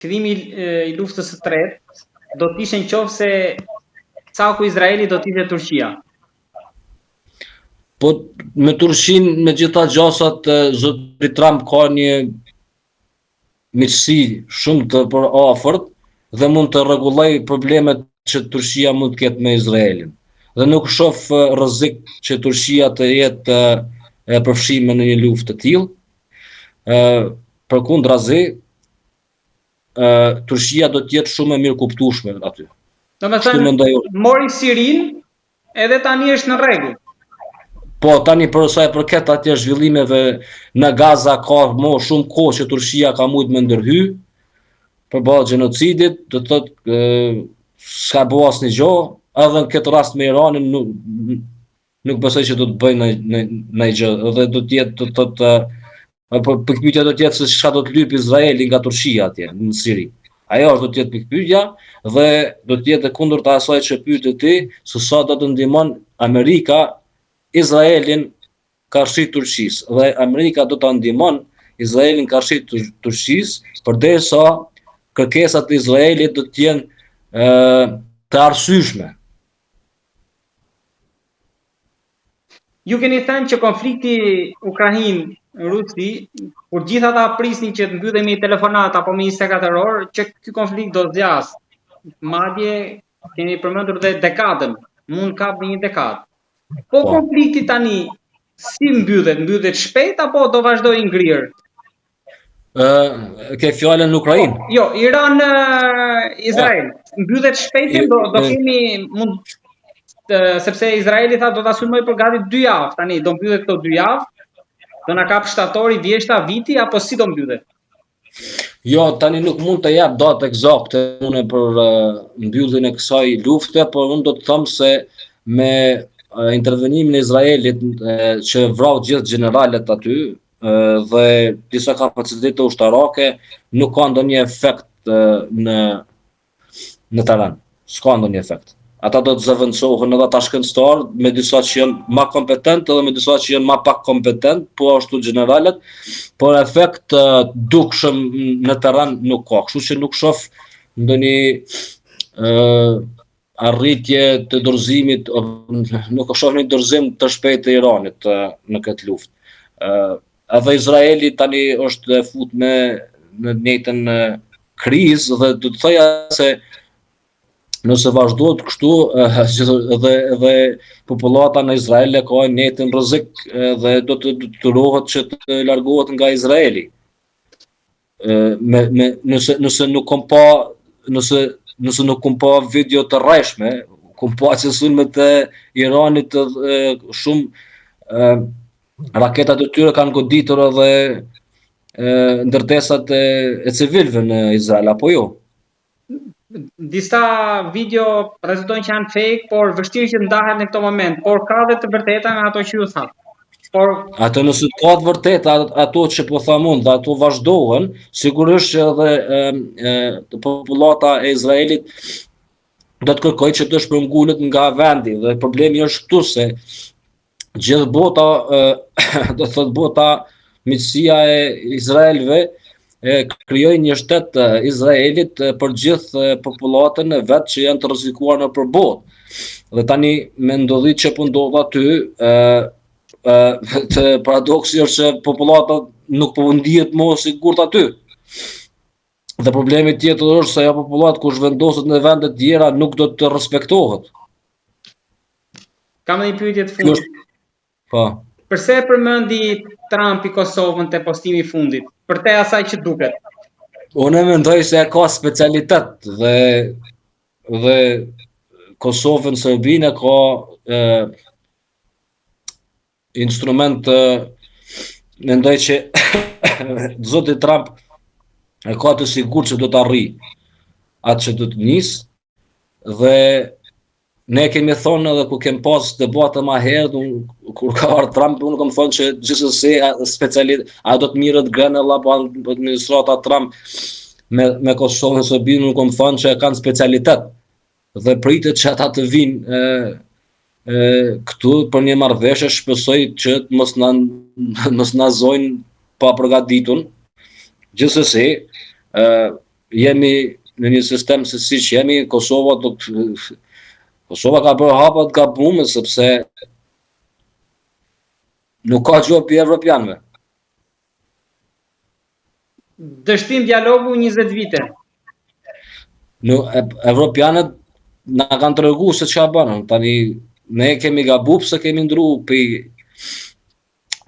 fillimi i luftës së tretë do të ishte nëse caku Izraeli do të ishte Turqia. Po me Turqinë, me gjitha gjasat, zotëri Trump ka një miqësi shumë të afërt dhe mund të rregulloj problemet që Turqia mund të ketë me Izraelin. Dhe nuk shoh rrezik që Turqia të jetë e përfshime në një luftë të tillë. Përkundrazi, Turqia do të jetë shumë e mirë kuptueshme aty. Domethënë, mori Sirin, edhe tani është në rregull. Po, tani për sa e përket atje zhvillimeve në Gaza ka më shumë kohë që Turqia ka mujt me ndërhy përballë gjenocidit, do të thotë s'ka bëu asnjë gjë, edhe në këtë rast me Iranin nuk besoj që do të bëjë ndonjë gjë, edhe do të jetë do të thotë pikpyetja do të jetë se çka do të lyp Izraeli nga Turqia atje në Siri. Ajo do të jetë pikpyetja dhe do të jetë kundërta asaj që pyet ti, se sa do të ndihmon Amerika Izraelin karshi Turqisë, dhe Amerika do ta ndihmon Izraelin karshi Turqisë, përderisa kërkesat e Izraelit do të jenë të arsyeshme. Ju keni thënë që konflikti Ukrainë-Rusi, kur gjithë ata prisnin që të mbyllemi telefonat apo me 24 orë, që ky konflikt do zgjas. Madje keni përmendur dhe dekadën, mund kap në një dekadë. Po konflikti tani si mbyllet shpejt apo do vazhdojë ngrirë? Ke fjalën në Ukrainë? Jo, Iran Izrael. Mbyllet shpejt, do kemi mund sepse Izraeli tha do ta sulmoj për gati 2 javë. Tani do mbyllet këto 2 javë. Do na kap shtatori, vjeshta, viti apo si do mbyllet? Jo, tani nuk mund të jap datë eksakte unë për mbylljen e kësaj lufte, por unë do të them se me intervenimin e Izraelit që vrau gjithë generalet aty dhe disa kapacitete ushtarake, nuk ka ndonjë efekt në terren. S'ka ndonjë efekt. Ata do të zëvendësohen edhe ata shkencëtar, me disa që janë më kompetent edhe me disa që janë më pak kompetent, po ashtu generalet, por efekt dukshëm në terren nuk ka. Kështu që nuk shoh ndonjë arritje të dorëzimit, nuk shoh një dorëzim të shpejtë të Iranit në këtë luftë. Edhe Izraeli tani është e fut në njëjtën krizë dhe do të thoja se nëse vazhdohet kështu dhe popullata në Izrael ka një njëjtin rrezik dhe do të detyrohet që të largohet nga Izraeli. Nëse nuk kom pa nëse nuk kom pa video të rreshme, kom pa që sulmet e Iranit shumë raketat e tyre kanë goditur edhe ndërtesat e civilëve në Izrael, apo jo? Disa video prezantojnë që janë fake, por vështirë që ndahen në këtë moment, por ka dhe të vërteta nga ato që ju thatë. Ato nëse ka të vërteta, ato që po tham unë dhe ato vazhdohen, sigurisht që edhe popullata e Izraelit do të kërkojë që të shpërngullet nga vendi, dhe problemi është këtu se gjithë bota, do të thotë bota, miqësia e Izraelve krijoi një shtet Izraelit për gjithë popullatën e vet që janë të rrezikuar nëpër botë. Dhe tani me ndodhit që po ndodh aty, të paradoksi është që popullata nuk po ndihet më sigurt aty. Dhe problemi tjetër është se ajo popullat kur zhvendoset në vende të tjera nuk do të respektohet. Kam një pyetje të fundit. Po. Përse përmendi Trumpi Kosovën te postimi i fundit? Për te asaj që duket. Unë mendoj se ka specialitet dhe Kosovën, Serbinë ka instrument, mendoj që zoti Trump ka të sigurt që do të arrijë atë që do të nisë, dhe ne kemi thonë edhe ku kem pas debate më herët, kur ka ardhur Trump, unë kam thonë që gjithsesi a do të mirët Grenell apo administrata Trump me Kosovën, Serbinë, unë kam thonë që kanë specialitet dhe pritet që ata të vinë këtu për një marrëveshje, shpresoj që mos na zojnë pa përgatitur. Gjithsesi, jemi në një sistem se siç jemi, Kosova ka bërë hapa të gabuar sepse nuk ka gjë për evropianëve. Dështim dialogu 20 vite. Evropianët na kanë treguar se çfarë bën. Tani ne kemi gabuar pse kemi ndruar për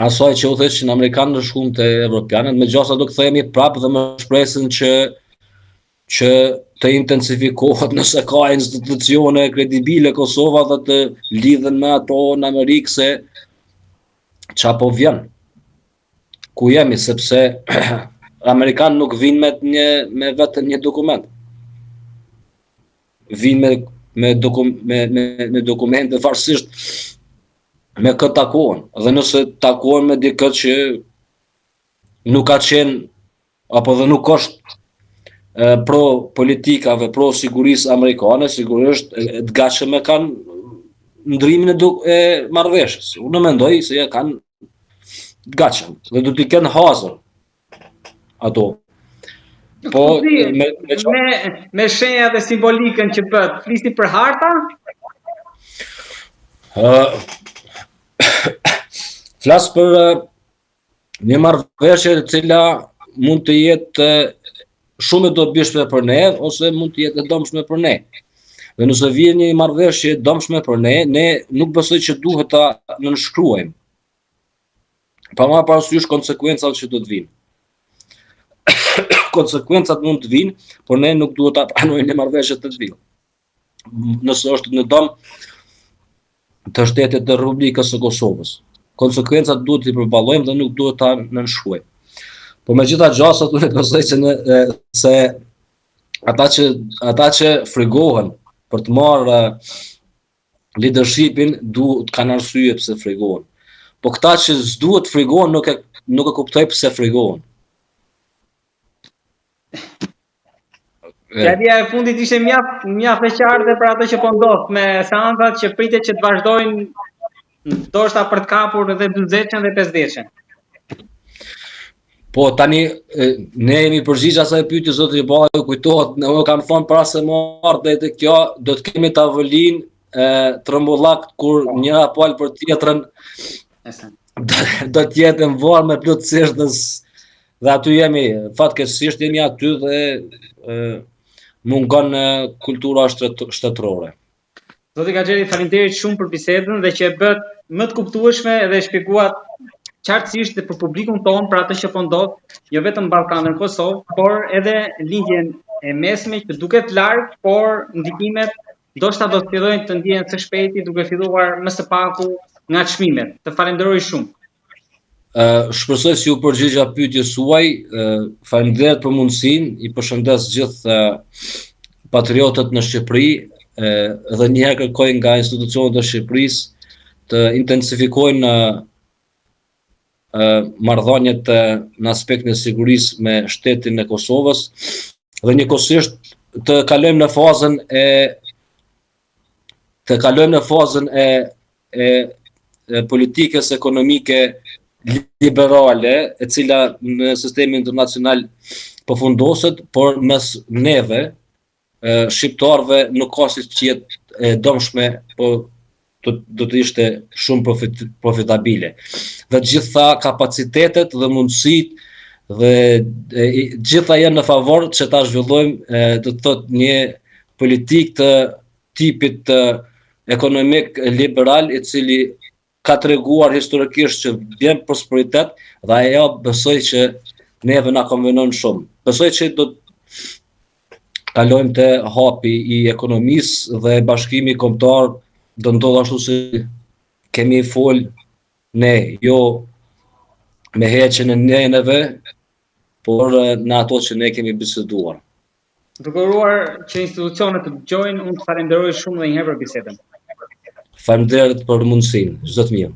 asaj që u theshin amerikanë në shkumë të evropianët, megjithëse do kthehemi prapë dhe me shpresën që të intensifikohet nëse ka institucione kredibile Kosova dhe të lidhen me ato në Amerikë se qa po vjen. Ku jemi, sepse Amerikanë nuk vinë me vetëm një dokument. Vinë me dokumente varsisht me këtë takohen. Dhe nëse takohen me dikë që nuk ka qenë apo dhe nuk është pro politikave, pro sigurisë amerikane, sigurisht të gatshëm e kanë ndrimin e marrëveshjes. Unë mendoj se ja kanë të gatshëm dhe do t'i kenë hazër ato. Po me shenja dhe simbolikën që bët, flisni për harta? Flas për një marrëveshje e cila mund të jetë shumë e dobishme për ne ose mund të jetë e dëmshme për ne. Dhe nëse vjen një marrëveshje e dëmshme për ne, ne nuk besoj që duhet ta nënshkruajmë. Pa marrë parasysh konsekwencat që do të vinë. Konsekwencat mund të vinë, por ne nuk duhet ta pranojmë një marrëveshje të tillë. Nëse është në dëm të shtetit të Republikës së Kosovës. Konsekwencat duhet t'i përballojmë dhe nuk duhet ta nënshkruajmë. Po megjithatë gjasat unë besoj se ata që frigohen për të marrë leadershipin duhet kanë arsye pse frigohen. Po këta që s'duhet frigohen nuk e kuptoj pse frigohen. Fjalia e fundit ishte mjaft e qartë për atë që po ndodh me seancat që pritet që të vazhdojnë ndoshta për të kapur edhe 40-ën dhe 50-ën. Po tani ne jemi përgjigj asaj pyetje zoti Ballaj kujtohet, ne kam thonë para se marrë dhe kjo do të kemi tavolinë trembullak kur njëra palë për tjetrën do të jetë mvarë me plotësisht dhe aty jemi fatkeqësisht jemi aty dhe mungon kultura shtetërore. Zoti Gaxheri, faleminderit shumë për bisedën dhe që e bët më të kuptueshme dhe shpjeguat qartësisht dhe për publikun tonë për atë që po ndodh, jo vetëm në Ballkanin, Kosovë, por edhe lindjen e mesme që duket larg, por ndikimet ndoshta do të fillojnë të ndihen së shpejti duke filluar më së paku nga çmimet. Të falenderoj shumë. Shpresoj si u përgjigja pyetjes suaj, faleminderit për mundësinë, i përshëndes gjithë patriotët në Shqipëri dhe njëherë kërkoj nga institucionet e Shqipërisë të intensifikojnë marrëdhëniet në aspektin e sigurisë me shtetin e Kosovës dhe njëkohësisht të kalojmë në fazën e politikës ekonomike liberale, e cila në sistemin internacional përfundoset, por mes neve shqiptarëve nuk ka si që jetë dëmshme, por do të ishte shumë profitabile. Dhe gjitha kapacitetet dhe mundësit dhe gjitha janë në favor që ta zhvillojmë do të thotë një politik të tipit ekonomik liberal i cili ka treguar historikisht që vjen prosperitet dhe ajo besoj që neve na konvenon shumë. Besoj që do të kalojmë te hapi i ekonomisë dhe bashkimi kombëtar do ndodh ashtu si kemi fol ne, jo me heqjen e neneve, por në ato që ne kemi biseduar. Dukuruar që institucionet të dëgjojnë, unë të falenderoj shumë dhe një herë për bisedën. Faleminderit për mundësinë, çdo të mirë.